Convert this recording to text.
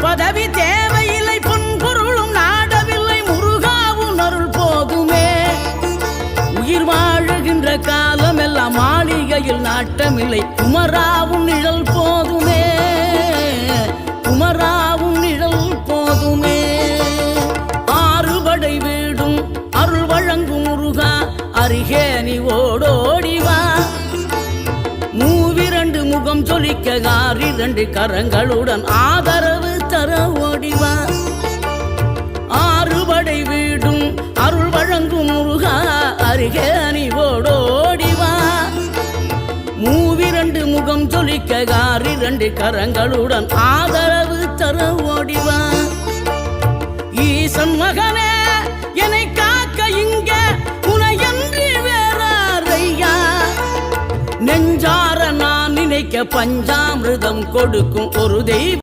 பதவி தேவையில்லை, பொன் பொருளும் நாடவில்லை, முருகாவும் அருள் போதுமே. உயிர் வாழுகின்ற காலம் எல்லாம் மாளிகையில் நாட்டமில்லை, குமராவும் நிழல் போதுமே, குமராவும் நிழல் போதுமே. ஆறுபடை வீடும் அருள் வழங்கும் முருகா, அருகே நீ ஓடோடிவா. மூவிரண்டு முகம் சொலிக்க ஆறிரண்டு கரங்களுடன் ஆதரவு தர ஓடிவா. ஆறுபடை வீடும் அருள் வழங்கும் முருகா, அருகே நீ ஓடோடிவா. மூவிரண்டு முகம் சொலிக்க ஆறிரண்டு கரங்களுடன் ஆதரவு தர ஓடிவா. ஈசன் மகனே என்னை காக்க இங்க உனையன்றி வேறாரையா. நெஞ்சார நான் நினைக்க பஞ்சாமிர்தம் கொடுக்கும் ஒரு தெய்வம்